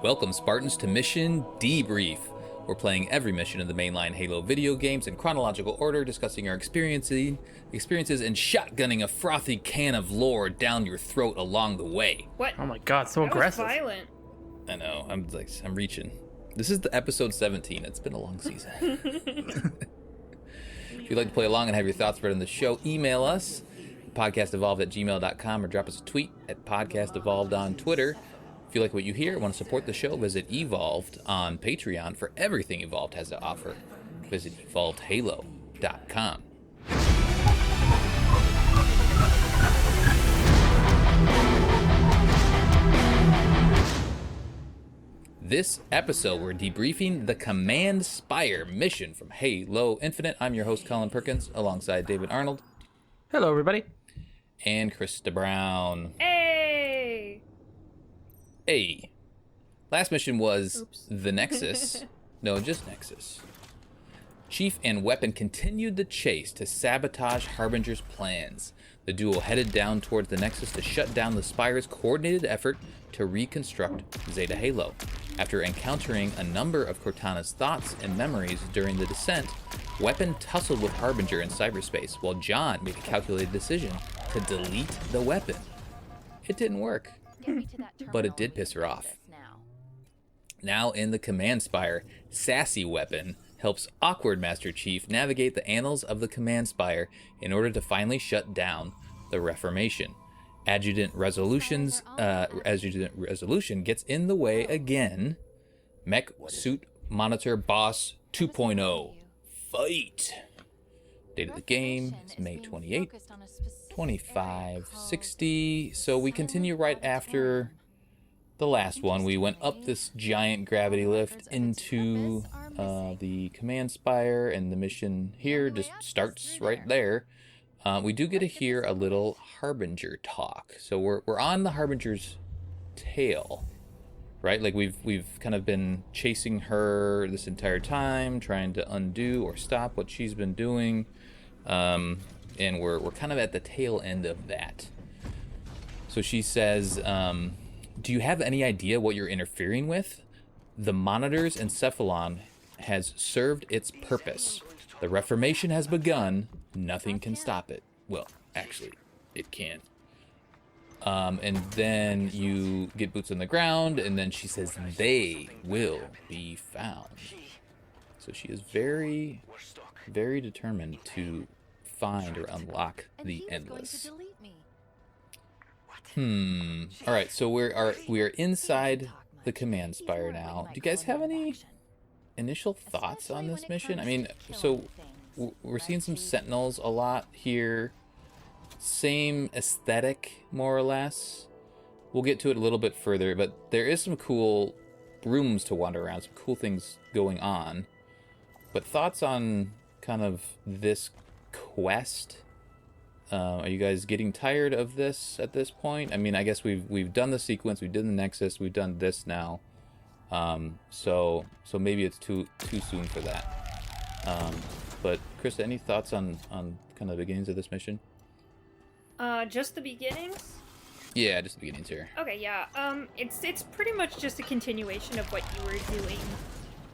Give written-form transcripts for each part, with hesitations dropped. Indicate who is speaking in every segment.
Speaker 1: Welcome, Spartans, to Mission Debrief. We're playing every mission in the mainline Halo video games in chronological order, discussing our experiences and shotgunning a frothy can of lore down your throat along the way.
Speaker 2: What?
Speaker 3: Oh my god, so
Speaker 2: That
Speaker 3: aggressive.
Speaker 2: was violent.
Speaker 1: I know, I'm reaching. This is the episode 17. It's been a long season. If you'd like to play along and have your thoughts read on the show, email us, podcastevolved@gmail.com, or drop us a tweet at podcastevolved on Twitter. If you like what you hear and want to support the show, visit Evolved on Patreon for everything Evolved has to offer. Visit evolvedhalo.com. This episode, we're debriefing the Command Spire mission from Halo Infinite. I'm your host, Colin Perkins, alongside David Arnold.
Speaker 3: Hello, everybody.
Speaker 1: And Krista Brown.
Speaker 2: Hey!
Speaker 1: Hey. Last mission was the Nexus. No, just Nexus. Chief and Weapon continued the chase to sabotage Harbinger's plans. The duo headed down towards the Nexus to shut down the Spire's coordinated effort to reconstruct Zeta Halo. After encountering a number of Cortana's thoughts and memories during the descent, Weapon tussled with Harbinger in cyberspace, while John made a calculated decision to delete the weapon. It didn't work, but it did piss her off. Now in the Command Spire, Sassy Weapon helps Awkward Master Chief navigate the annals of the Command Spire in order to finally shut down the Reformation. Adjutant Resolution gets in the way again. Mech Suit Monitor Boss 2.0. Fight! Date of the game is May 28th, 2560. So we continue right after the last one. We went up this giant gravity lift into the Command Spire, and the mission here just starts right there. We do get to hear a little Harbinger talk. So we're on the Harbinger's tail, right? Like we've kind of been chasing her this entire time, trying to undo or stop what she's been doing, and we're kind of at the tail end of that. So she says, "Do you have any idea what you're interfering with? The Monitor's encephalon has served its purpose. The Reformation has begun. Nothing can stop it." Well, actually, it can. And then you get boots on the ground, and then she says, "They will be found." So she is very, very determined to find or unlock the Endless. All right, so we are inside the Command Spire now. Do you guys have any initial thoughts on this mission? I mean, so we're seeing some Sentinels a lot here. Same aesthetic, more or less. We'll get to it a little bit further, but there is some cool rooms to wander around, some cool things going on. But thoughts on kind of this quest? Are you guys getting tired of this at this point? I mean, I guess we've done the sequence, we did the Nexus, we've done this now. So maybe it's too soon for that. But Krista, any thoughts on kind of the beginnings of this mission?
Speaker 2: Just the beginnings?
Speaker 1: Yeah, just the beginnings here.
Speaker 2: Okay, yeah. It's pretty much just a continuation of what you were doing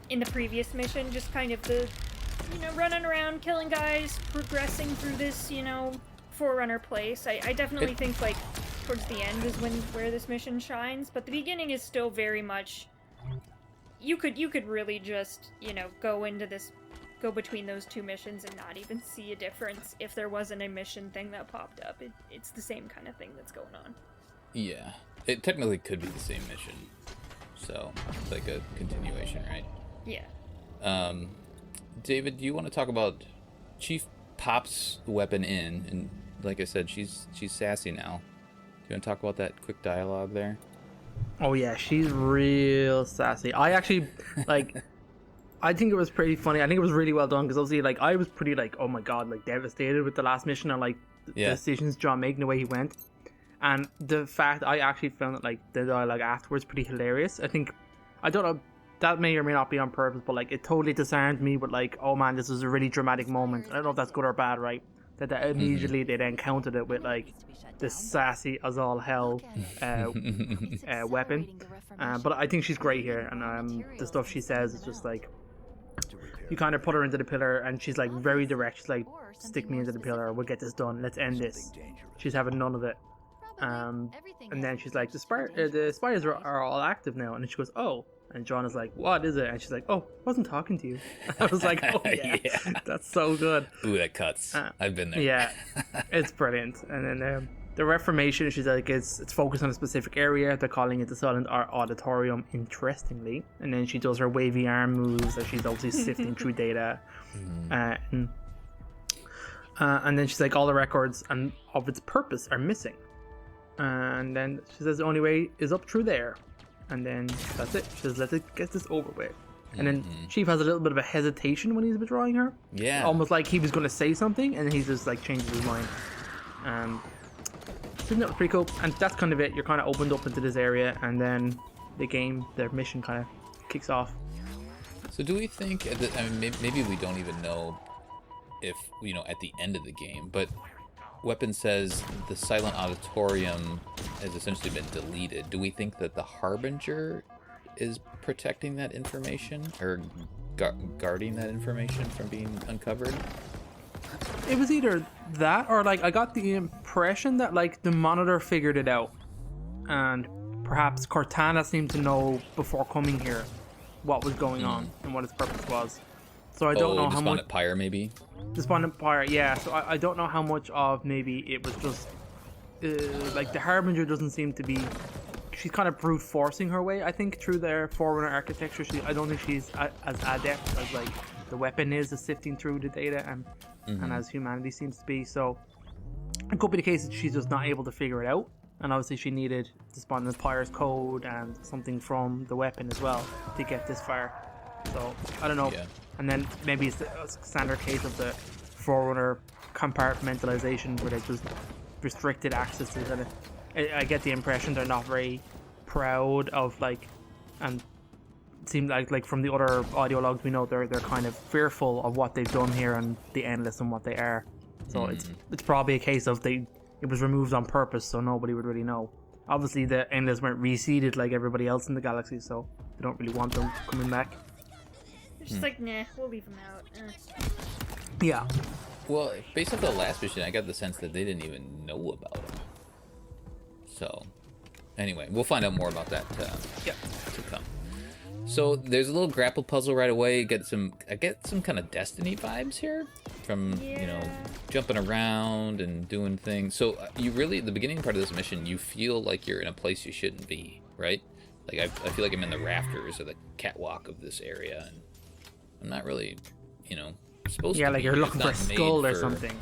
Speaker 2: in the previous mission. Just kind of the, running around, killing guys, progressing through this, Forerunner place. I definitely think, like, towards the end is where this mission shines, but the beginning is still very much... You could really just, go between those two missions and not even see a difference if there wasn't a mission thing that popped up. It's the same kind of thing that's going on.
Speaker 1: Yeah, it technically could be the same mission, so it's like a continuation, right?
Speaker 2: Yeah.
Speaker 1: David, do you want to talk about Chief pops the weapon in, and like I said, she's sassy now. Do you want to talk about that quick dialogue there?
Speaker 3: Oh yeah, she's real sassy. I actually, I think it was pretty funny. I think it was really well done, because obviously, I was pretty, oh my god, devastated with the last mission and, the decisions John made and the way he went. And the fact I actually found that, the dialogue afterwards pretty hilarious. I think, I don't know, that may or may not be on purpose, but, it totally disarmed me with, oh man, this was a really dramatic moment. I don't know if that's good or bad, right? that immediately they then countered it with like this sassy as all hell weapon. But I think she's great here, and the stuff she says is just like, you kind of put her into the pillar, and she's like very direct. She's like, stick me into the pillar, we'll get this done, let's end this. She's having none of it. And then she's like, the spires are all active now, and then she goes, oh. And John is like, what is it? And she's like, oh, I wasn't talking to you. I was like, oh yeah, that's so good.
Speaker 1: Ooh, that cuts. I've been there.
Speaker 3: Yeah, it's brilliant. And then the Reformation, she's like, it's focused on a specific area. They're calling it the Silent Art Auditorium, interestingly. And then she does her wavy arm moves as she's obviously sifting through data. And then she's like, all the records and of its purpose are missing. And then she says the only way is up through there. And then that's it. She says, let's get this over with. And then Chief has a little bit of a hesitation when he's withdrawing her.
Speaker 1: Yeah.
Speaker 3: Almost like he was going to say something, and then he just like changes his mind. So that was pretty cool. And that's kind of it. You're kind of opened up into this area, and then their mission kind of kicks off.
Speaker 1: So do we think, I mean, maybe we don't even know if, at the end of the game, but Weapon says the Silent Auditorium has essentially been deleted. Do we think that the Harbinger is protecting that information, or guarding that information from being uncovered?
Speaker 3: It was either that, or like I got the impression that like the Monitor figured it out, and perhaps Cortana seemed to know before coming here what was going on and what its purpose was. So I don't know how much.
Speaker 1: Despondent Pyre, maybe?
Speaker 3: Despondent Pyre, yeah. So I don't know how much of maybe it was just like the Harbinger doesn't seem to be. She's kind of brute forcing her way, I think, through their Forerunner architecture. I don't think she's as adept as like the Weapon is sifting through the data, and as humanity seems to be. So it could be the case that she's just not able to figure it out, and obviously she needed Despondent Pyre's code and something from the Weapon as well to get this far. So I don't know. Yeah. And then maybe it's a standard case of the Forerunner compartmentalization where they just restricted access to it. I get the impression they're not very proud of like, and it seemed like from the other audio logs we know they're kind of fearful of what they've done here and the Endless and what they are. So it's probably a case of it was removed on purpose so nobody would really know. Obviously the Endless weren't reseeded like everybody else in the galaxy, so they don't really want them coming back.
Speaker 2: It's just like, nah, we'll leave them out.
Speaker 3: Yeah.
Speaker 1: Well, based off the last mission, I got the sense that they didn't even know about it. So, anyway, we'll find out more about that to come. So there's a little grapple puzzle right away. I get some kind of Destiny vibes here from jumping around and doing things. So you really, the beginning part of this mission, you feel like you're in a place you shouldn't be, right? Like I feel like I'm in the rafters or the catwalk of this area, and I'm not really, supposed to.
Speaker 3: Yeah, like you're looking for a skull or something.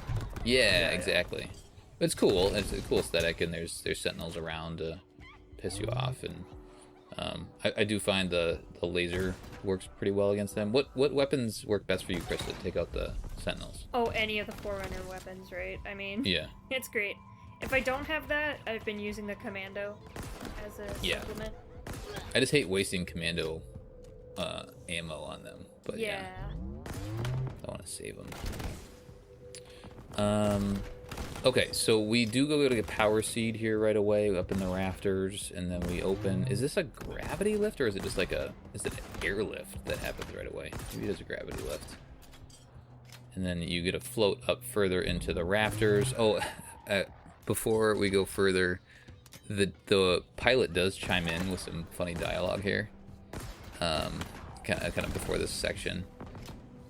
Speaker 1: Yeah, exactly. But it's cool. It's a cool aesthetic, and there's sentinels around to piss you off, and I do find the laser works pretty well against them. What weapons work best for you, Chris, to take out the sentinels?
Speaker 2: Oh, any of the Forerunner weapons, right? I mean,
Speaker 1: yeah,
Speaker 2: it's great. If I don't have that, I've been using the Commando as a supplement.
Speaker 1: I just hate wasting Commando ammo on them, but yeah. I want to save them. Okay, so we do go to a power seed here right away up in the rafters, and then we open. Is this a gravity lift, or is it just like is it an airlift that happens right away? Maybe it is a gravity lift. And then you get a float up further into the rafters. Oh, before we go further, the pilot does chime in with some funny dialogue here. Kind of before this section.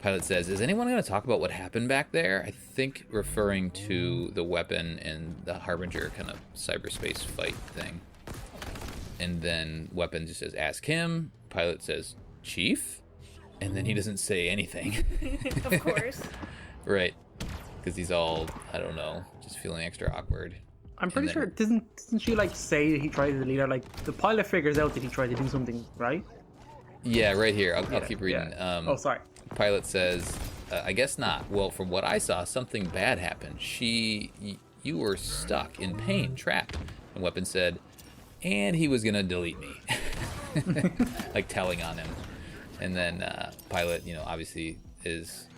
Speaker 1: Pilot says, is anyone going to talk about what happened back there? I think referring to the Weapon and the Harbinger kind of cyberspace fight thing. And then Weapon just says, ask him. Pilot says, Chief? And then he doesn't say anything.
Speaker 2: Of course.
Speaker 1: Right. Because he's all, I don't know, just feeling extra awkward.
Speaker 3: I'm pretty sure, doesn't she like say he tried to delete her? Like the pilot figures out that he tried to do something, right?
Speaker 1: Yeah, right here. I'll keep reading.
Speaker 3: Yeah. Oh, sorry.
Speaker 1: Pilot says, I guess not. Well, from what I saw, something bad happened. You were stuck in pain, trapped. And Weapon said, and he was gonna delete me. Like telling on him. And then Pilot, obviously is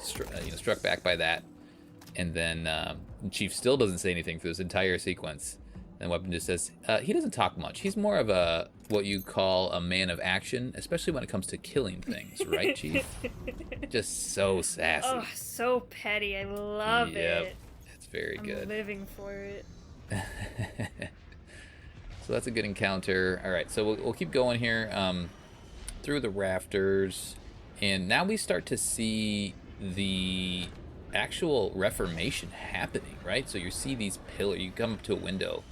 Speaker 1: struck back by that. And then Chief still doesn't say anything through this entire sequence. And Weapon just says, he doesn't talk much. He's more of a, what you call a man of action, especially when it comes to killing things, right, Chief? Just so sassy.
Speaker 2: Oh, so petty. I love it.
Speaker 1: It's very good.
Speaker 2: I'm living for it.
Speaker 1: So that's a good encounter. All right, so we'll keep going here through the rafters. And now we start to see the actual Reformation happening, right? So you see these pillars. You come up to a window,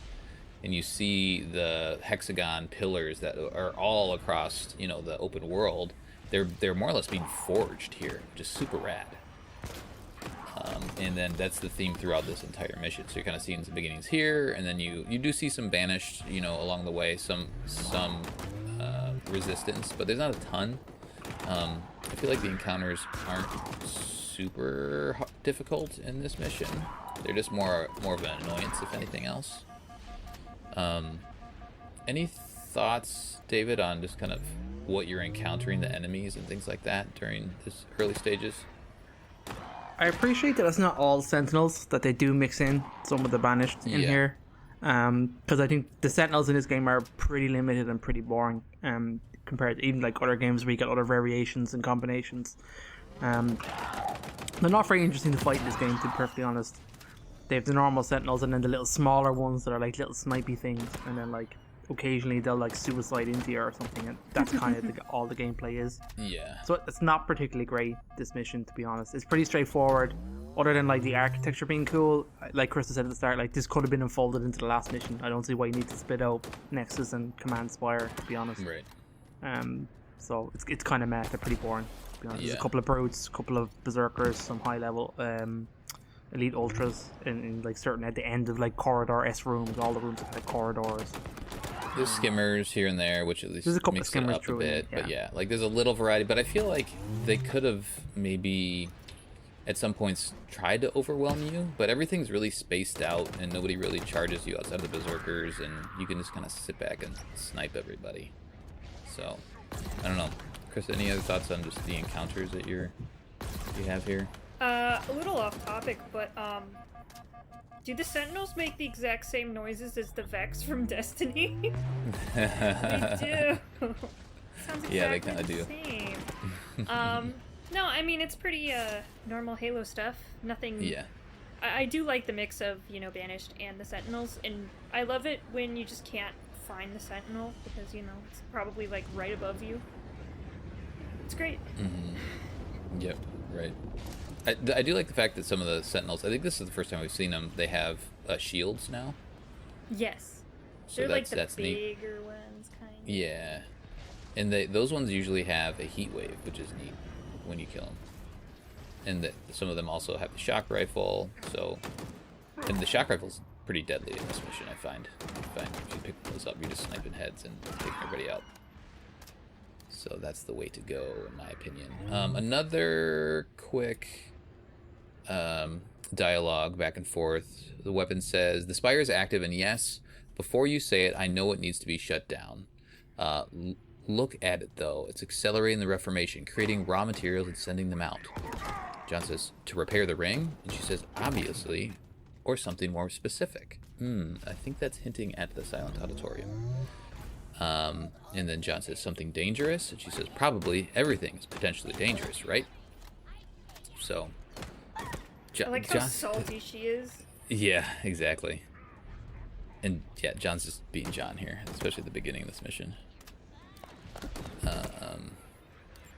Speaker 1: and you see the hexagon pillars that are all across, you know, the open world. They're more or less being forged here, just super rad. And then that's the theme throughout this entire mission. So you're kind of seeing some beginnings here, and then you do see some banished, you know, along the way, some resistance, but there's not a ton. I feel like the encounters aren't super difficult in this mission. They're just more of an annoyance, if anything else. Any thoughts, David, on just kind of what you're encountering, the enemies and things like that during this early stages?
Speaker 3: I appreciate that it's not all Sentinels, that they do mix in some of the banished in here. Because I think the Sentinels in this game are pretty limited and pretty boring compared to even like other games where you get other variations and combinations. They're not very interesting to fight in this game, to be perfectly honest. They have the normal Sentinels and then the little smaller ones that are like little snipey things, and then like occasionally they'll like suicide into you or something, and that's kind of all the gameplay is.
Speaker 1: Yeah.
Speaker 3: So it's not particularly great, this mission, to be honest. It's pretty straightforward, other than like the architecture being cool. Like Krista said at the start, like this could have been unfolded into the last mission. I don't see why you need to split out Nexus and Command Spire, to be honest.
Speaker 1: Right.
Speaker 3: So it's kind of meh. They're pretty boring, to be honest.
Speaker 1: Yeah.
Speaker 3: There's a couple of brutes, a couple of berserkers, some high level elite ultras in like certain at the end of like corridor S rooms. All the rooms have like corridors.
Speaker 1: There's skimmers here and there, which at least
Speaker 3: There's a couple
Speaker 1: makes
Speaker 3: of skimmers
Speaker 1: it up a bit.
Speaker 3: yeah.
Speaker 1: But yeah, like there's a little variety. But I feel like they could have maybe at some points tried to overwhelm you, but everything's really spaced out and nobody really charges you outside of the berserkers, and you can just kind of sit back and snipe everybody. So I don't know, Chris. Any other thoughts on just the encounters that you have here?
Speaker 2: A little off topic, but do the Sentinels make the exact same noises as the Vex from Destiny? They do. Sounds exactly
Speaker 1: Yeah, they kind of
Speaker 2: the
Speaker 1: do.
Speaker 2: Same. No, I mean it's pretty normal Halo stuff. Nothing.
Speaker 1: Yeah.
Speaker 2: I do like the mix of, you know, Banished and the Sentinels, and I love it when you just can't find the Sentinel because, you know, it's probably like right above you. It's great.
Speaker 1: Mm-hmm. Yep. Right. I do like the fact that some of the Sentinels, I think this is the first time we've seen them, they have shields now.
Speaker 2: Yes.
Speaker 1: So
Speaker 2: They're like the
Speaker 1: that's neat.
Speaker 2: bigger ones, kind of.
Speaker 1: Yeah. And those ones usually have a heat wave, which is neat when you kill them. And some of them also have the shock rifle, and the shock rifle's pretty deadly in this mission, I find. If you pick those up, you're just sniping heads and taking everybody out. So that's the way to go, in my opinion. Another quick dialogue back and forth. The weapon says, "The Spire is active, and yes, before you say it, I know it needs to be shut down. Look at it, though. It's accelerating the Reformation, creating raw materials and sending them out." John says, "To repair the ring?" And she says, "Obviously, or something more specific." I think that's hinting at the Silent Auditorium. And then John says, "Something dangerous?" And she says, "Probably. Everything is potentially dangerous, right?" So,
Speaker 2: I like how salty she is.
Speaker 1: Yeah, exactly. And yeah, John's just being John here, especially at the beginning of this mission.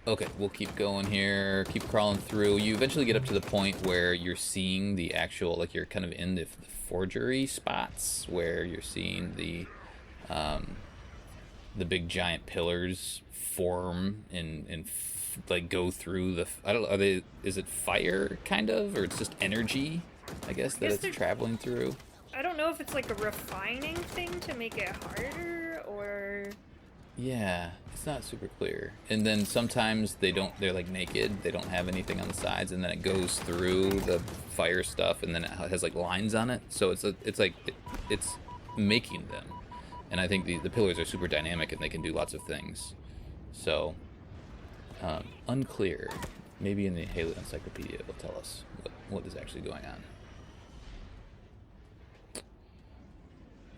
Speaker 1: Okay, we'll keep going here, keep crawling through. You eventually get up to the point where you're seeing the actual, like you're kind of in the forgery spots where you're seeing the big giant pillars form and like go through the, I don't know, is it fire kind of, or it's just energy, I guess, that it's traveling through?
Speaker 2: I don't know if it's like a refining thing to make it harder, or...
Speaker 1: Yeah, it's not super clear. And then sometimes they're like naked, they don't have anything on the sides, and then it goes through the fire stuff, and then it has like lines on it. So it's making them. And I think the pillars are super dynamic and they can do lots of things. So, unclear. Maybe in the Halo Encyclopedia it will tell us what is actually going on.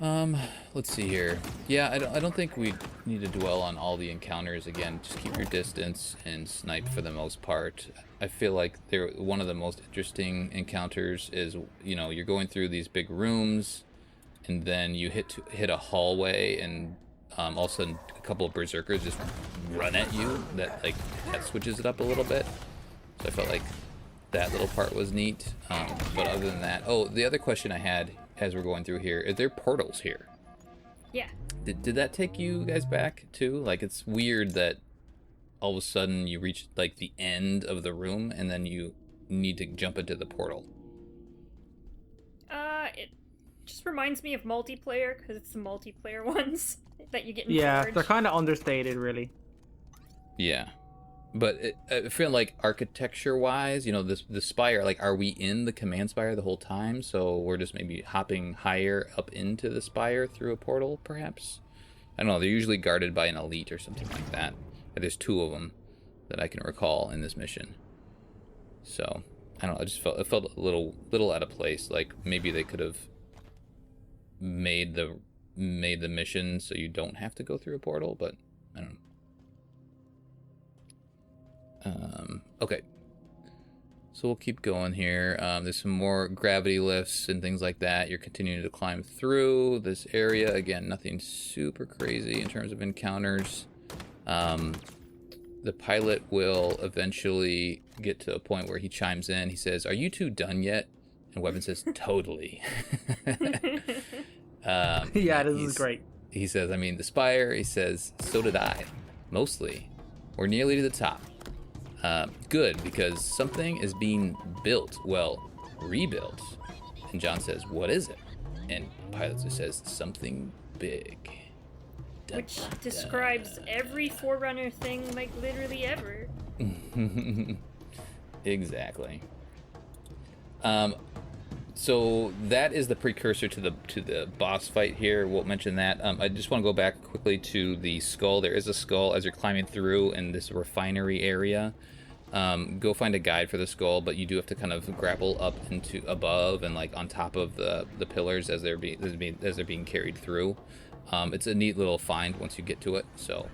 Speaker 1: Let's see here. Yeah, I don't think we need to dwell on all the encounters again. Just keep your distance and snipe for the most part. I feel like one of the most interesting encounters is, you know, you're going through these big rooms, and then you hit a hallway, and all of a sudden a couple of berserkers just run at you. That switches it up a little bit. So I felt like that little part was neat. But other than that, the other question I had as we're going through here, is there portals here?
Speaker 2: Yeah.
Speaker 1: Did that take you guys back too? Like, it's weird that all of a sudden you reach like the end of the room and then you need to jump into the portal.
Speaker 2: It just reminds me of multiplayer, because it's the multiplayer ones that you get in
Speaker 3: Yeah,
Speaker 2: Forge.
Speaker 3: they're kind of understated, really.
Speaker 1: Yeah. But I feel like architecture-wise, you know, the Spire, like, are we in the command Spire the whole time? So we're just maybe hopping higher up into the Spire through a portal, perhaps? I don't know. They're usually guarded by an elite or something like that. There's 2 of them that I can recall in this mission. So I don't know. It felt a little out of place. Like maybe they could have made the mission so you don't have to go through a portal, but I don't know. Okay, so we'll keep going here. There's some more gravity lifts and things like that. You're continuing to climb through this area. Again, nothing super crazy in terms of encounters. The pilot will eventually get to a point where he chimes in. He says, "Are you two done yet?" And Weapon says, "Totally."
Speaker 3: Yeah, this is great.
Speaker 1: He says, "I mean, the Spire," he says, "so did I. Mostly. We're nearly to the top. Good, because something is being built. Well, rebuilt." And John says, "What is it?" And Pilot just says, "Something big."
Speaker 2: Which describes every Forerunner thing, like, literally ever.
Speaker 1: Exactly. So that is the precursor to the boss fight here. We'll mention that. I just want to go back quickly to the skull. There is a skull as you're climbing through in this refinery area. Go find a guide for the skull, but you do have to kind of grapple up into above and like on top of the pillars as they're being carried through. It's a neat little find once you get to it. So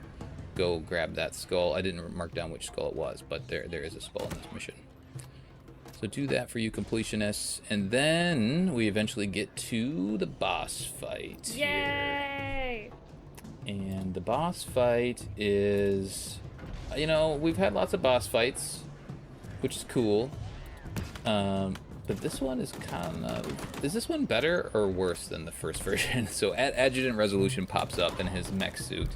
Speaker 1: go grab that skull. I didn't mark down which skull it was, but there is a skull in this mission. So do that for you completionists, and then we eventually get to the boss fight.
Speaker 2: Yay!
Speaker 1: Here. And the boss fight is, you know, we've had lots of boss fights, which is cool. But this one is is this one better or worse than the first version? So Adjutant Resolution pops up in his mech suit.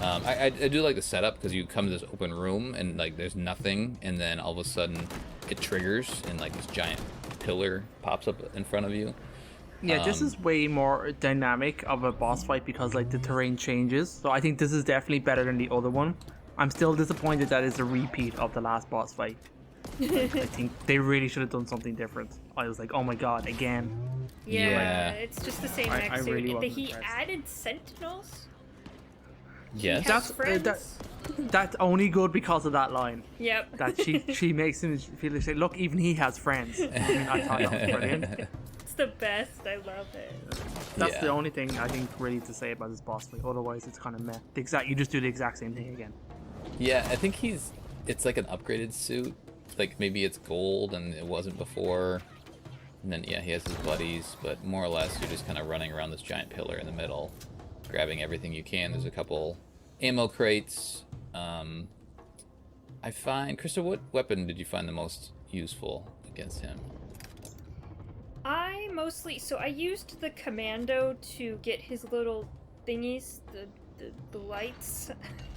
Speaker 1: I do like the setup because you come to this open room and like there's nothing, and then all of a sudden it triggers and like this giant pillar pops up in front of you.
Speaker 3: Yeah, this is way more dynamic of a boss fight because like the terrain changes. So I think this is definitely better than the other one. I'm still disappointed that it's a repeat of the last boss fight. I think they really should have done something different. I was like, oh my god, again.
Speaker 2: Yeah. It's just the same mech suit.
Speaker 3: really
Speaker 2: He
Speaker 3: impressed.
Speaker 2: added sentinels?
Speaker 1: Yes.
Speaker 2: He has friends?
Speaker 3: That's only good because of that line.
Speaker 2: Yep.
Speaker 3: That she makes him feel like, look, even he has friends. I mean, I thought that was brilliant.
Speaker 2: It's the best. I love it.
Speaker 3: That's the only thing I think really to say about this boss fight. Otherwise, it's kind of meh. You just do the exact same thing again.
Speaker 1: Yeah, I think it's like an upgraded suit. Like maybe it's gold and it wasn't before. And then he has his buddies, but more or less you're just kind of running around this giant pillar in the middle, grabbing everything you can. There's a couple ammo crates. I find, Krista, what weapon did you find the most useful against him?
Speaker 2: I used the commando to get his little thingies, the lights.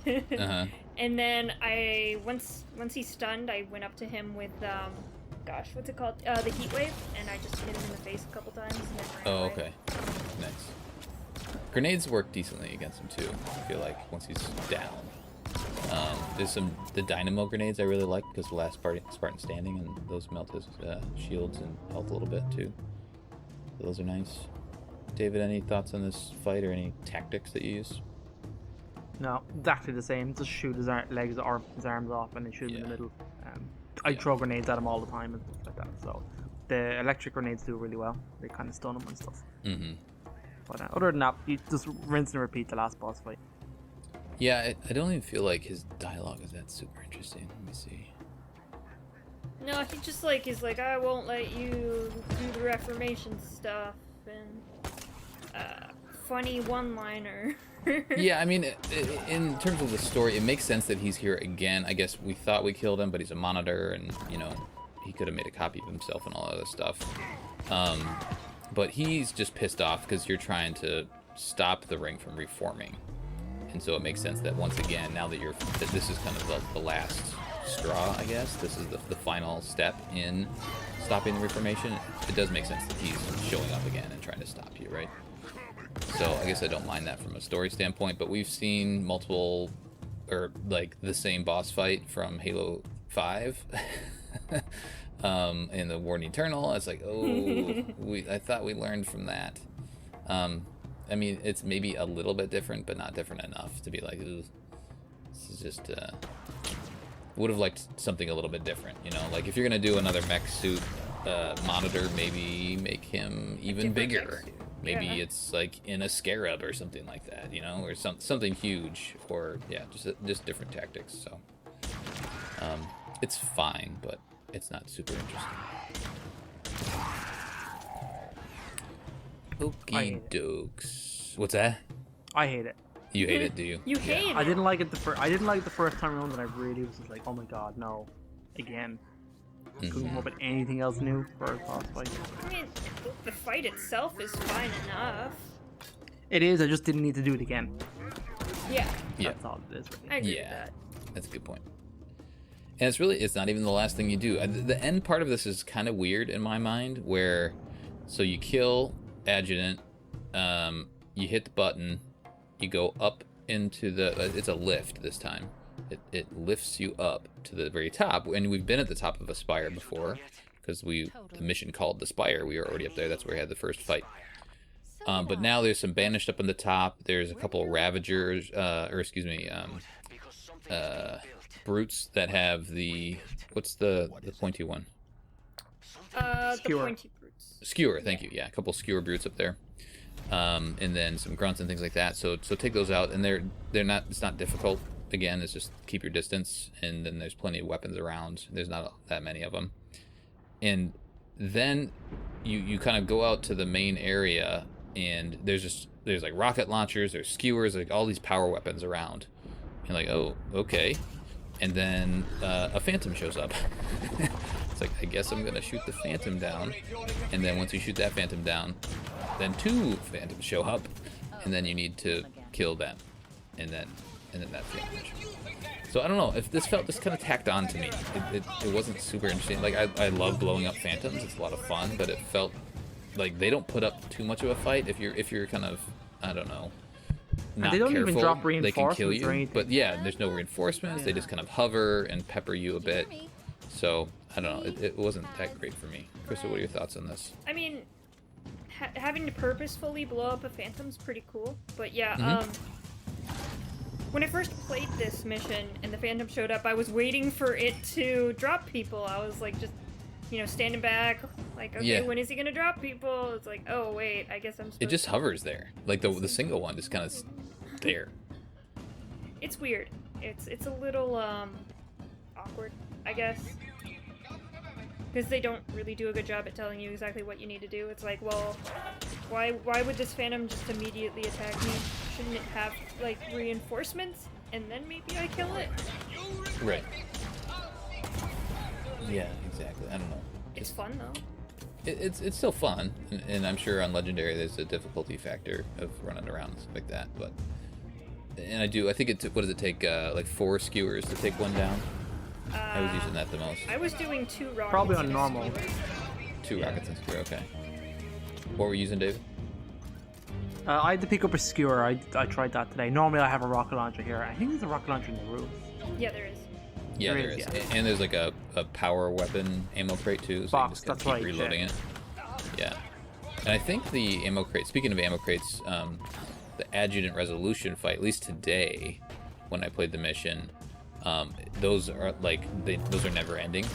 Speaker 1: Uh-huh.
Speaker 2: And then once he's stunned, I went up to him with what's it called? The heat wave, and I just hit him in the face a couple times and then ran away.
Speaker 1: Okay. Nice. Grenades work decently against him too, I feel like, once he's down. There's the dynamo grenades I really like because the last Spartan standing, and those melt his shields and health a little bit too. So those are nice. David, any thoughts on this fight or any tactics that you use?
Speaker 3: No, exactly the same. Just shoot his legs or his arms off and then shoot him in the middle. I throw grenades at him all the time and stuff like that. So the electric grenades do really well. They kind of stun him and stuff.
Speaker 1: Mm-hmm.
Speaker 3: But other than that, you just rinse and repeat the last boss fight.
Speaker 1: Yeah, I don't even feel like his dialogue is that super interesting. Let me see.
Speaker 2: No, he just like is like, I won't let you do the Reformation stuff, and funny one-liner.
Speaker 1: Yeah, I mean, in terms of the story, it makes sense that he's here again. I guess we thought we killed him, but he's a monitor, and you know, he could have made a copy of himself and all that other stuff. But he's just pissed off because you're trying to stop the ring from reforming, and so it makes sense that once again, now that this is kind of the last straw, I guess. This is the final step in stopping the reformation. It does make sense that he's showing up again and trying to stop you, right? So I guess I don't mind that from a story standpoint, but we've seen multiple, or like the same boss fight from Halo 5 in the War in Eternal. It's like, oh, I thought we learned from that. I mean, it's maybe a little bit different, but not different enough to be like, ooh, this is just, would have liked something a little bit different, you know? Like if you're going to do another mech suit monitor, maybe make him even bigger. Maybe it's like in a scarab or something like that, you know, or something huge, or yeah, just different tactics. So it's fine, but it's not super interesting. Okie dokes. What's that?
Speaker 3: I hate it.
Speaker 1: You hate it, do you?
Speaker 2: You hate it.
Speaker 3: I didn't like it the first time around, and I really was just like, oh my god, no, again. Couldn't come up with anything else new for a boss fight.
Speaker 2: I mean, I think the fight itself is fine enough.
Speaker 3: It is. I just didn't need to do it again.
Speaker 2: Yeah.
Speaker 3: That's all it is. Really.
Speaker 2: I agree with that.
Speaker 1: That's a good point. And it's not even the last thing you do. The end part of this is kind of weird in my mind, where so you kill Adjutant, you hit the button, you go up into it's a lift this time. It lifts you up to the very top, and we've been at the top of a spire before because the mission called the Spire. We were already up there. That's where we had the first fight. But now there's some banished up on the top. There's a couple of Ravagers, brutes that have what's the pointy one?
Speaker 2: The pointy brutes.
Speaker 1: Skewer, thank you. Yeah, a couple skewer brutes up there. And then some grunts and things like that. So take those out, and they're not. It's not difficult. Again, it's just keep your distance, and then there's plenty of weapons around. There's not that many of them, and then you kind of go out to the main area, and there's like rocket launchers, there's skewers, like all these power weapons around. And like, oh, okay, and then a phantom shows up. It's like, I guess I'm gonna shoot the phantom down, and then once you shoot that phantom down, then two phantoms show up, and then you need to kill them, and then that's the damage. So I don't know, if this felt just kind of tacked on to me. It wasn't super interesting. Like I love blowing up phantoms, it's a lot of fun, but it felt like they don't put up too much of a fight if you're kind of, I don't know, not
Speaker 3: they don't
Speaker 1: careful.
Speaker 3: even drop
Speaker 1: They can kill
Speaker 3: reinforcements or
Speaker 1: you.
Speaker 3: anything.
Speaker 1: But yeah, there's no reinforcements. They just kind of hover and pepper you a bit. So I don't know, it wasn't that great for me. Krista, what are your thoughts on this?
Speaker 2: I mean, having to purposefully blow up a phantom's pretty cool. But yeah, when I first played this mission and the phantom showed up, I was waiting for it to drop people. I was like, just, standing back, like, okay, when is he gonna drop people? It's like, oh wait, I guess I'm supposed
Speaker 1: It just hovers there. Like the single one just kind of there.
Speaker 2: It's weird. It's a little awkward, I guess. Because they don't really do a good job at telling you exactly what you need to do. It's like, well, why would this phantom just immediately attack me? Shouldn't it have, like, reinforcements? And then maybe I kill it?
Speaker 1: Right. Yeah, exactly. I don't know.
Speaker 2: It's fun, though.
Speaker 1: It's still fun, and I'm sure on Legendary there's a difficulty factor of running around and stuff like that, but... And I think what does it take, like 4 skewers to take one down? I was using that the most.
Speaker 2: I was doing 2 rockets.
Speaker 3: Probably on normal.
Speaker 1: 2 rockets and skewer, okay. What were you using, David?
Speaker 3: I had to pick up a skewer. I tried that today. Normally I have a rocket launcher here. I think there's a rocket launcher in the roof.
Speaker 2: Yeah, there is.
Speaker 1: Yeah, there is. Yeah. And there's like a power weapon ammo crate too, so
Speaker 3: Box,
Speaker 1: you just keep reloading it. Yeah. And I think the ammo crate, speaking of ammo crates, the Adjutant Resolution fight, at least today, when I played the mission, those are like those are never ending.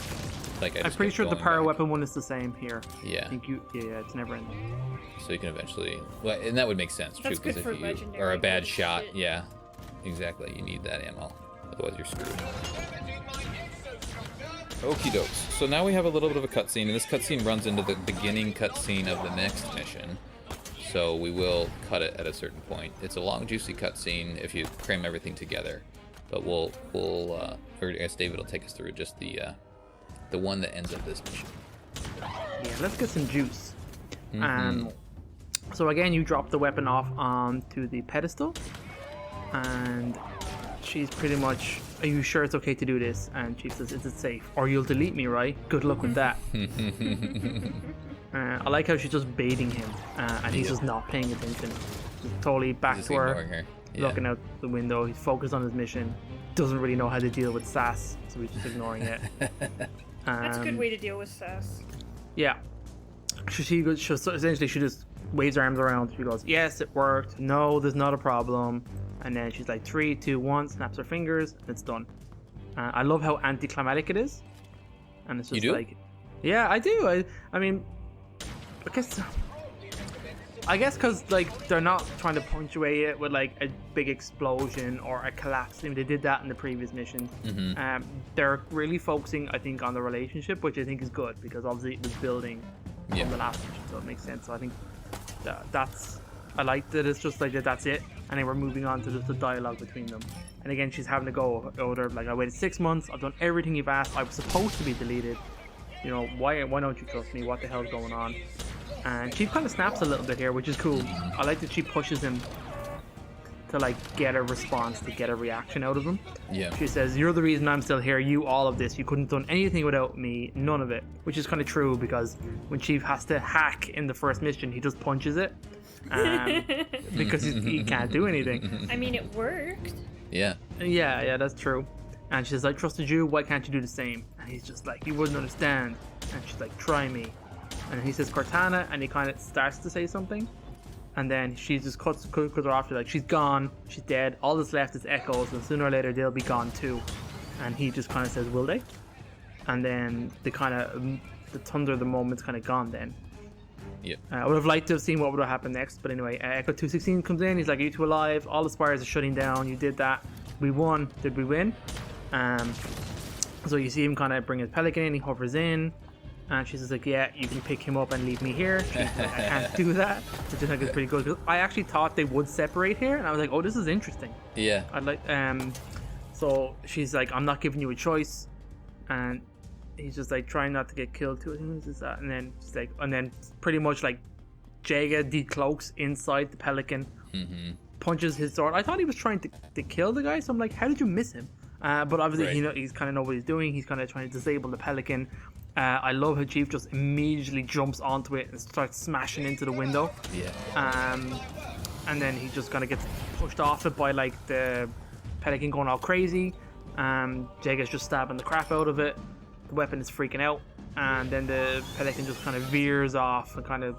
Speaker 1: Like
Speaker 3: I'm pretty sure the power weapon one is the same here.
Speaker 1: Yeah.
Speaker 3: I think it's never ending.
Speaker 1: So you can eventually, well, and that would make sense,
Speaker 2: That's
Speaker 1: true,
Speaker 2: good
Speaker 1: because
Speaker 2: for
Speaker 1: if you
Speaker 2: legendary
Speaker 1: are a bad
Speaker 2: good
Speaker 1: shot,
Speaker 2: shit.
Speaker 1: yeah, exactly, you need that ammo, otherwise you're screwed. Okie dokes. So now we have a little bit of a cutscene, and this cutscene runs into the beginning cutscene of the next mission. So we will cut it at a certain point. It's a long, juicy cutscene if you cram everything together. But we'll or I guess David will take us through just the one that ends up this mission.
Speaker 3: Yeah, let's get some juice. So again, you drop the weapon off onto the pedestal, and she's pretty much, are you sure it's okay to do this? And she says, is it safe? Or you'll delete me, right? Good luck with that. I like how she's just baiting him, and he's just not paying attention. Just totally back
Speaker 1: Just
Speaker 3: to her,
Speaker 1: ignoring her. Yeah.
Speaker 3: looking out the window. He's focused on his mission. Doesn't really know how to deal with sass, so he's just ignoring it.
Speaker 2: That's a good way to deal with sass.
Speaker 3: Yeah. So essentially, she just waves her arms around. She goes, yes, it worked. No, there's not a problem. And then she's like, 3, 2, 1, snaps her fingers, and it's done. I love how anticlimactic it is. And it's just
Speaker 1: You do?
Speaker 3: like, yeah, I do. I mean, I guess because like they're not trying to punctuate it with like a big explosion or a collapse. I mean, they did that in the previous mission. They're really focusing, I think, on the relationship, which I think is good because obviously it was building from the last mission, so it makes sense. So I think that's, I like that it's just like that's it, and then we're moving on to just the dialogue between them. And again, she's having to go over like, I waited 6 months. I've done everything you've asked. I was supposed to be deleted. You know, why don't you trust me? What the hell's going on? And she kind of snaps a little bit here, which is cool. I like that she pushes him to like get a response, to get a reaction out of him.
Speaker 1: Yeah.
Speaker 3: She says, you're the reason I'm still here. You, all of this. You couldn't have done anything without me. None of it. Which is kind of true because when Chief has to hack in the first mission, he just punches it. Because he can't do anything.
Speaker 2: I mean, it worked.
Speaker 1: Yeah.
Speaker 3: Yeah, that's true. And she says, I trusted you. Why can't you do the same? And he's just like, you wouldn't understand. And she's like, try me. And he says Cortana, and he kind of starts to say something, and then she just cuts her off. She's like, she's gone, she's dead. All that's left is echoes, and sooner or later they'll be gone too. And he just kind of says, will they? And then the thunder of the moment's kind of gone then.
Speaker 1: Yep.
Speaker 3: I would have liked to have seen what would have happened next, but anyway, Echo 216 comes in. He's like, are you two alive? All the spires are shutting down. You did that. We won. Did we win? So you see him kind of bring his pelican in. He hovers in. And she's just like, yeah, you can pick him up and leave me here. She's like, I can't do that. Which I think is pretty good. I actually thought they would separate here, and I was like, oh, this is interesting.
Speaker 1: Yeah.
Speaker 3: I'd like, so she's like, I'm not giving you a choice. And he's just like, trying not to get killed too. And then she's like, and then pretty much like, Jaga decloaks inside the pelican, punches his sword. I thought he was trying to kill the guy, so I'm like, how did you miss him? But obviously, he's kind of know what he's doing. He's kind of trying to disable the pelican. I love how Chief just immediately jumps onto it and starts smashing into the window.
Speaker 1: Yeah.
Speaker 3: And then he just kind of gets pushed off it by like the pelican going all crazy. Jaga's just stabbing the crap out of it. The weapon is freaking out, and then the pelican just kind of veers off and kind of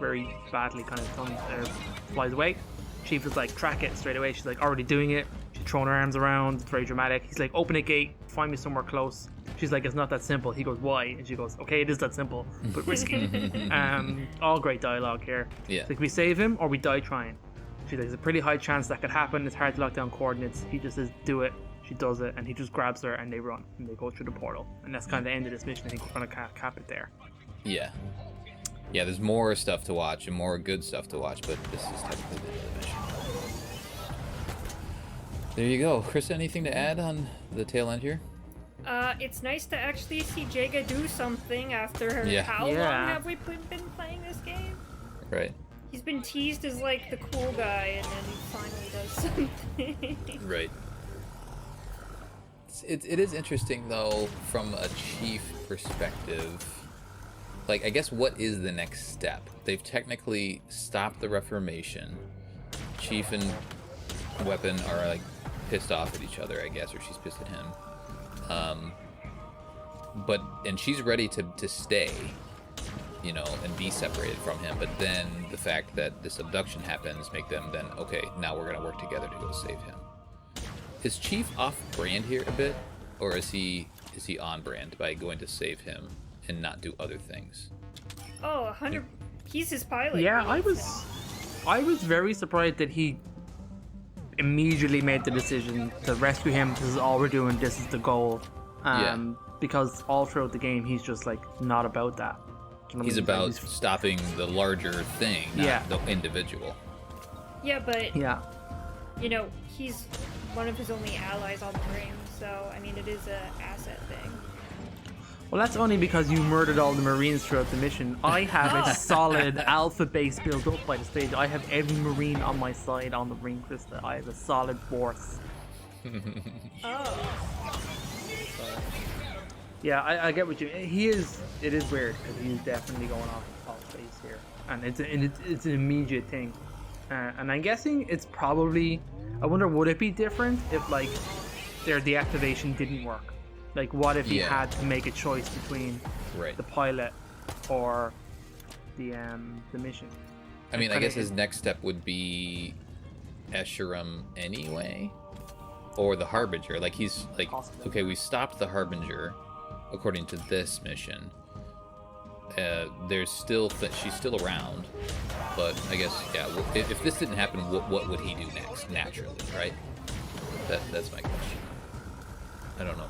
Speaker 3: very badly kind of flies away. Chief is like, track it straight away. She's like, already doing it. She's throwing her arms around. It's very dramatic. He's like, open a gate, find me somewhere close. She's like, it's not that simple. He goes, why? And she goes, okay, it is that simple, but risky. All great dialogue here.
Speaker 1: Yeah.
Speaker 3: It's like, we save him or we die trying. She's like, there's a pretty high chance that could happen. It's hard to lock down coordinates. He just says, do it. She does it, and he just grabs her, and they run, and they go through the portal. And that's kind of the end of this mission. I think we're going to cap it there.
Speaker 1: Yeah. Yeah, there's more stuff to watch and more good stuff to watch, but this is technically the end of the mission. There you go. Chris, anything to add on the tail end here?
Speaker 2: It's nice to actually see Jaga do something after how long have we been playing this game?
Speaker 1: Right.
Speaker 2: He's been teased as like the cool guy, and then he finally does something.
Speaker 1: Right. It is interesting, though, from a Chief perspective. Like, I guess what is the next step? They've technically stopped the Reformation. Chief and Weapon are, like, pissed off at each other, I guess, or she's pissed at him. And she's ready to stay, you know, and be separated from him. But then the fact that this abduction happens make them then, okay, now we're going to work together to go save him. Is Chief off-brand here a bit? Or is he is he on brand by going to save him and not do other things?
Speaker 2: Oh, 100. He's his pilot.
Speaker 3: Yeah, I was very surprised that he immediately made the decision to rescue him. This is all we're doing. This is the goal. Because all throughout the game, he's just like not about that. Do you know what I
Speaker 1: He's
Speaker 3: mean?
Speaker 1: about
Speaker 3: Like,
Speaker 1: stopping the larger thing, not the individual.
Speaker 2: Yeah, but
Speaker 3: yeah.
Speaker 2: you know, he's one of his only allies on the ring, so I mean, it is a asset thing.
Speaker 3: Well, that's only because you murdered all the Marines throughout the mission. I have a solid alpha base built up by the stage. I have every Marine on my side on the ring, Krista. I have a solid force.
Speaker 2: Oh.
Speaker 3: Yeah, I get what you. It is weird because he's definitely going off base here, and it's an immediate thing. And I'm guessing it's probably. I wonder, would it be different if like their deactivation didn't work? Like, what if he had to make a choice between the pilot or the mission?
Speaker 1: I mean, I guess his next step would be Escharum anyway, or the Harbinger. Like he's like, okay, we stopped the Harbinger, according to this mission. There's still she's still around, but I guess if this didn't happen, what would he do next? Naturally, right? That's my question. I don't know.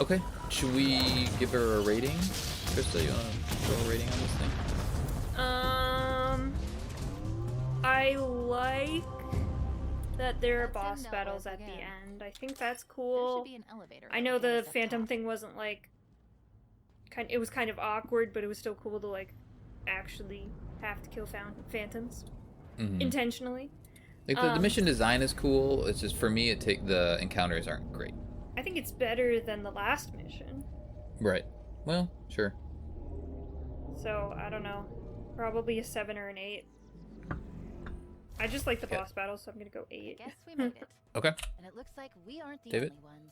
Speaker 1: Okay, should we give her a rating? Krista, you wanna throw a rating on this thing?
Speaker 2: I like that there are boss battles at the end. I think that's cool. I know the Phantom thing wasn't like it was kind of awkward, but it was still cool to like actually have to kill phantoms intentionally.
Speaker 1: Like the mission design is cool. It's just for me, the encounters aren't great.
Speaker 2: I think it's better than the last mission.
Speaker 1: Right. Well, sure.
Speaker 2: So I don't know, probably a 7 or an 8. I just like the boss battles, so I'm gonna go 8.
Speaker 4: Guess we made it.
Speaker 1: Okay.
Speaker 4: And it looks like we aren't the
Speaker 1: David?
Speaker 4: only ones.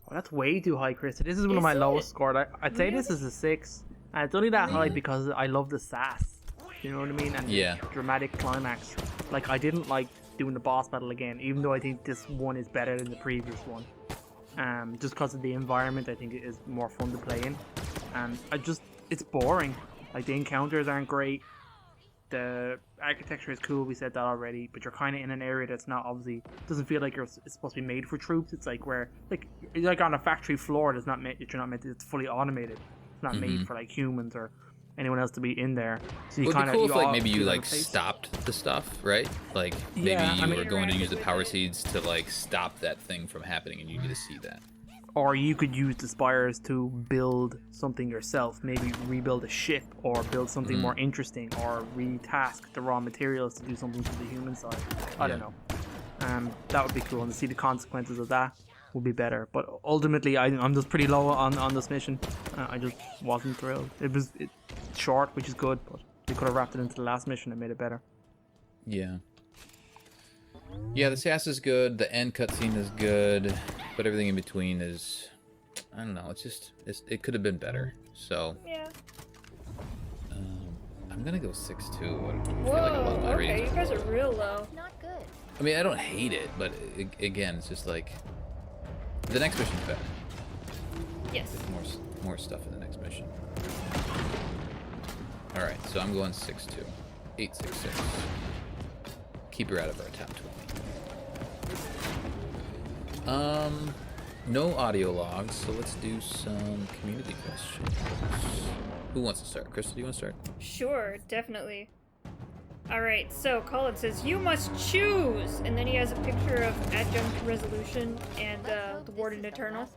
Speaker 3: Oh, that's way too high, Krista. This is one of my lowest scored. I'd say this is a 6. And it's only that high because I love the sass. You know what I mean? And the dramatic climax. Like, I didn't like doing the boss battle again, even though I think this one is better than the previous one. Just because of the environment, I think it is more fun to play in. And it's boring. Like, the encounters aren't great. The architecture is cool, we said that already, but you're kind of in an area that's not obviously, doesn't feel like it's supposed to be made for troops. It's like where, like, you're like on a factory floor that's not made, it's fully automated. It's not made for like humans or anyone else to be in there. So you
Speaker 1: It would be cool if like maybe you like
Speaker 3: place.
Speaker 1: stopped the stuff, right? Like maybe you were going to use the power seeds to like stop that thing from happening, and you get to see that.
Speaker 3: Or you could use the Spires to build something yourself, maybe rebuild a ship or build something more interesting, or retask the raw materials to do something to the human side. I don't know. That would be cool, and to see the consequences of that would be better. But ultimately, I'm just pretty low on this mission. I just wasn't thrilled. It's short, which is good, but we could have wrapped it into the last mission and made it better.
Speaker 1: Yeah. Yeah, the sass is good, the end cutscene is good, but everything in between is, I don't know, it could have been better. So,
Speaker 2: Yeah.
Speaker 1: I'm gonna go 6-2. I feel
Speaker 2: Whoa,
Speaker 1: like a lot of my
Speaker 2: okay,
Speaker 1: ratings
Speaker 2: you guys are real low.
Speaker 4: Not good.
Speaker 1: I mean, I don't hate it, but again, it's just like, the next mission's better.
Speaker 2: Yes.
Speaker 1: There's more stuff in the next mission. Alright, so I'm going 6-2. 8-6-6. Keep her out of our top 20. No audio logs, so let's do some community questions. Who wants to start? Krista, do you want to start?
Speaker 2: Sure, definitely. Alright, so Colin says, you must choose! And then he has a picture of Adjunct Resolution and the Warden Eternal.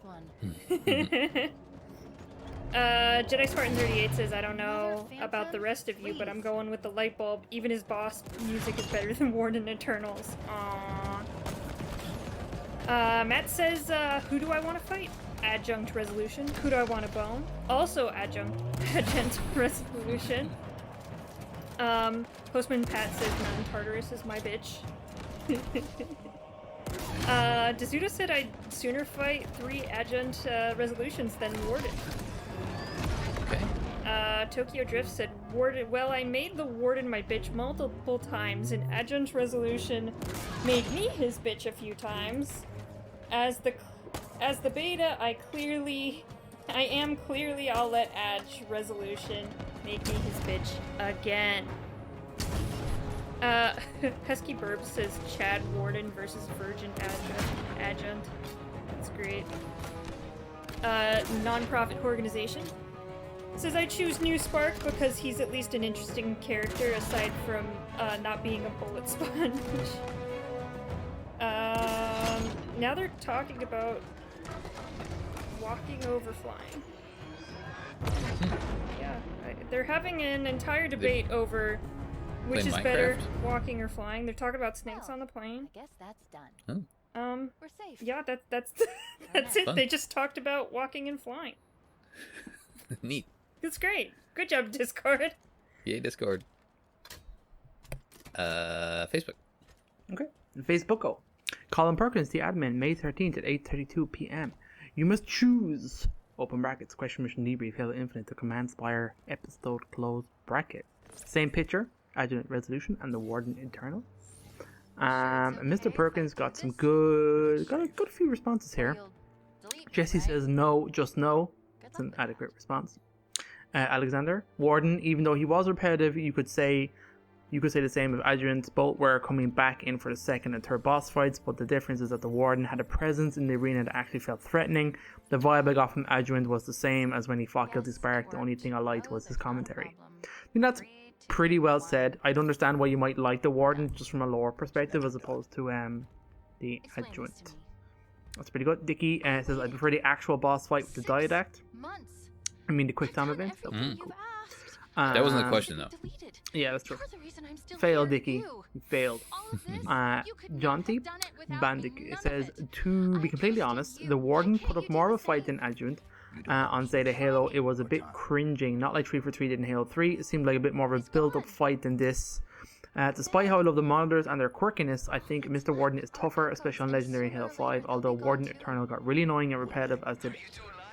Speaker 2: Jedi Spartan 38 says, I don't know about the rest of you, but I'm going with the light bulb. Even his boss music is better than Warden Eternal's. Aww. Matt says, who do I want to fight? Adjunct Resolution. Who do I want to bone? Also Adjunct Resolution. Postman Pat says, Mountain Tartarus is my bitch. Dezuda said I'd sooner fight 3 Adjunct Resolutions than Warden.
Speaker 1: Okay.
Speaker 2: Tokyo Drift said, Warden. Well, I made the Warden my bitch multiple times, and Adjunct Resolution made me his bitch a few times. As the beta, I am clearly. I'll let Adj Resolution make me his bitch again. Husky Burb says Chad Warden versus Virgin Adjunct. That's great. Non-profit organization says I choose New Spark because he's at least an interesting character aside from not being a bullet sponge. Now they're talking about walking over flying. Yeah, they're having an entire debate over which is better, walking or flying. They're talking about snakes on the plane.
Speaker 4: I guess that's done.
Speaker 1: Oh.
Speaker 4: We're safe.
Speaker 2: Yeah, that's it.
Speaker 1: Fun.
Speaker 2: They just talked about walking and flying.
Speaker 1: Neat.
Speaker 2: That's great. Good job, Discord.
Speaker 1: Yay, Discord. Facebook.
Speaker 3: Okay. Facebook. Colin Perkins, the admin, May 13th at 8:32 p.m. You must choose, open brackets, question mission debrief, Halo Infinite, the Command Spire episode close bracket. Same picture, Adjunct Resolution, and the Warden Eternal. And Mr. Perkins got some got a few responses here. Jesse says no, just no. It's an adequate response. Alexander, Warden, even though he was repetitive, you could say the same of Adjunct. Both were coming back in for the second and third boss fights, but the difference is that the Warden had a presence in the arena that actually felt threatening. The vibe I got from Adjunct was the same as when he fought Guilty Spark. The only thing I liked was his commentary. I think that's pretty well said. I'd understand why you might like the Warden just from a lore perspective as opposed to the Adjunct. That's pretty good. Dickie says I prefer the actual boss fight with the Diadact. I mean the quick time event. That was cool.
Speaker 1: That wasn't the question though.
Speaker 3: Yeah, that's true. Failed, Dickie. You failed. Jonty Bandic says, to be completely honest, the Warden put up more of a fight than Adjunct. On Zeta Halo, it was a bit cringing, not like 343 did in Halo 3. It seemed like a bit more of a build-up fight than this. Despite how I love the monitors and their quirkiness, I think Mr. Warden is tougher, especially on Legendary in Halo 5, although Warden Eternal got really annoying and repetitive, as did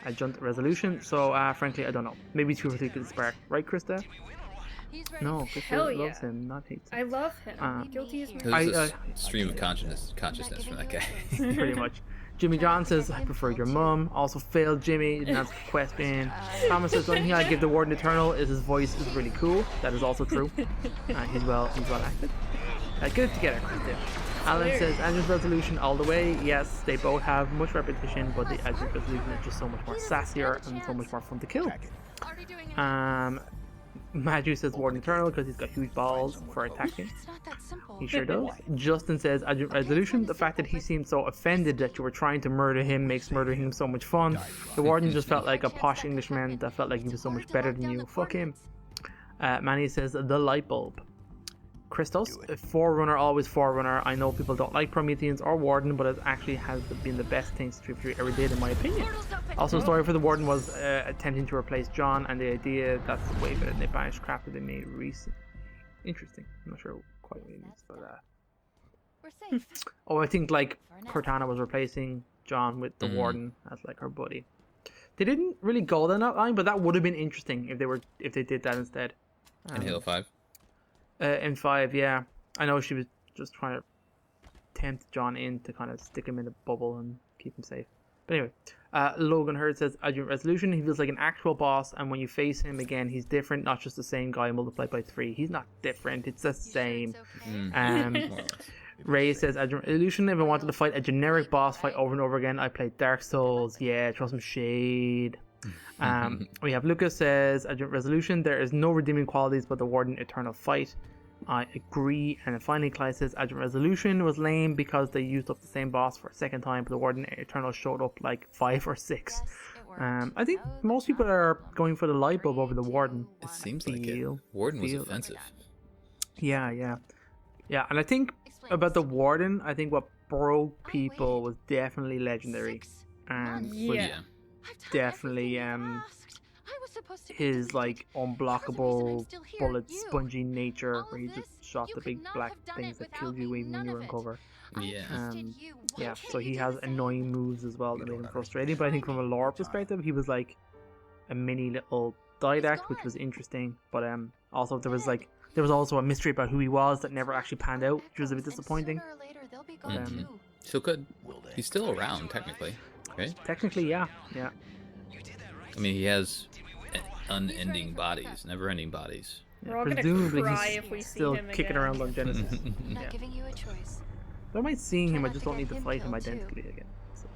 Speaker 3: Adjunct Resolution. So, frankly, I don't know. Maybe 243 could spark. Right, Krista? No, Krista loves him, not hates him.
Speaker 2: I love him. Guilty as
Speaker 1: It was a stream of consciousness from that guy.
Speaker 3: Pretty much. Jimmy John says, I prefer your mum. Also failed Jimmy, didn't answer the question. Thomas says, the only thing I give the Warden Eternal is his voice is really cool. That is also true. He's well acted. Get it together, Krista. Alan says, Adjunct Resolution all the way. Yes, they both have much repetition, but the Adjunct Resolution is just so much more sassier and so much more fun to kill. Maju says Warden Eternal because he's got huge balls for attacking. He sure does. Justin says Adjunct Resolution. The fact that he seemed so offended that you were trying to murder him makes murdering him so much fun. The Warden just felt like a posh Englishman that felt like he was so much better than you. Fuck him. Manny says the light bulb. Christos, Forerunner, always Forerunner. I know people don't like Prometheans or Warden, but it actually has been the best thing 343 ever did, in my opinion. Also, the story for the Warden was attempting to replace John, and the idea that's way better than the banished crap that they made recent. Interesting. I'm not sure quite what it means, but
Speaker 4: We're safe.
Speaker 3: oh, I think like Cortana was replacing John with the Warden as like her buddy. They didn't really go down that line, but that would have been interesting if they did that instead.
Speaker 1: In Halo 5.
Speaker 3: In 5, yeah. I know she was just trying to tempt John in to kind of stick him in a bubble and keep him safe. But anyway, Logan Hurd says, Adjunct Resolution, he feels like an actual boss, and when you face him again, he's different, not just the same guy multiplied by 3. He's not different, it's the same. Ray says, Adjunct Resolution, if I wanted to fight a generic boss fight over and over again, I played Dark Souls. Yeah, throw some shade. We have Lucas says, Adjunct Resolution, there is no redeeming qualities but the Warden Eternal fight. I agree. And then finally Clyde says Adjunct Resolution was lame because they used up the same boss for a second time, but the Warden Eternal showed up like 5 or 6. I think most people are going for the light bulb over the Warden.
Speaker 1: It seems like it. Warden was offensive.
Speaker 3: Yeah, and I think about the Warden, I think what broke people was definitely Legendary, and definitely his like unblockable bullet spongy nature, where he just shot the big black things that killed you even when you were in cover. So he has annoying moves as well that made him frustrating, but I think from a lore perspective he was like a mini little didact, which was interesting, but also there was also a mystery about who he was that never actually panned out, which was a bit disappointing.
Speaker 1: Still could. He's still around, technically, right?
Speaker 3: Technically, yeah.
Speaker 1: I mean, he has unending bodies, never-ending bodies.
Speaker 2: We're all gonna
Speaker 3: Presumably
Speaker 2: cry
Speaker 3: he's
Speaker 2: if we see
Speaker 3: still
Speaker 2: him
Speaker 3: kicking
Speaker 2: again.
Speaker 3: around on Genesis.
Speaker 4: Not giving you a choice.
Speaker 3: I don't mind seeing him, I just don't need to fight him identically again. So.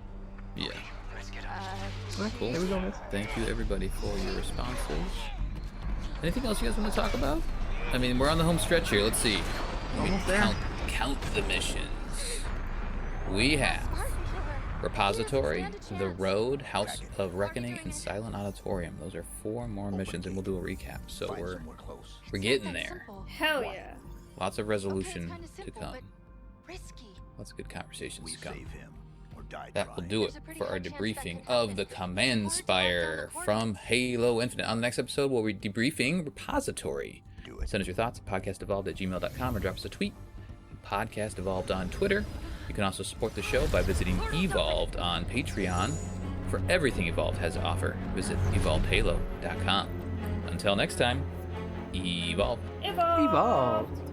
Speaker 1: Yeah.
Speaker 3: Alright,
Speaker 1: Cool.
Speaker 3: there we go, guys.
Speaker 1: Thank you, everybody, for your responses. Anything else you guys want to talk about? I mean, we're on the home stretch here. Let's see. Let me
Speaker 3: Almost there.
Speaker 1: count the missions. We have Repository, The Road, House of Reckoning, and Silent Auditorium. Those are 4 more missions, and we'll do a recap. So we're getting there.
Speaker 2: Hell yeah.
Speaker 1: Lots of resolution to
Speaker 4: Simple,
Speaker 1: come.
Speaker 4: but risky.
Speaker 1: Lots of good conversations to come.
Speaker 5: Save him or die
Speaker 1: That will
Speaker 5: trying.
Speaker 1: do it for our debriefing of the Command Spire from Halo Infinite. On the next episode, we'll be debriefing Repository. Send us your thoughts at podcastevolved@gmail.com or drop us a tweet. Podcast Evolved on Twitter. You can also support the show by visiting Evolved on Patreon. For everything Evolved has to offer, visit evolvedhalo.com. Until next time, Evolve.
Speaker 2: Evolve!
Speaker 3: Evolved.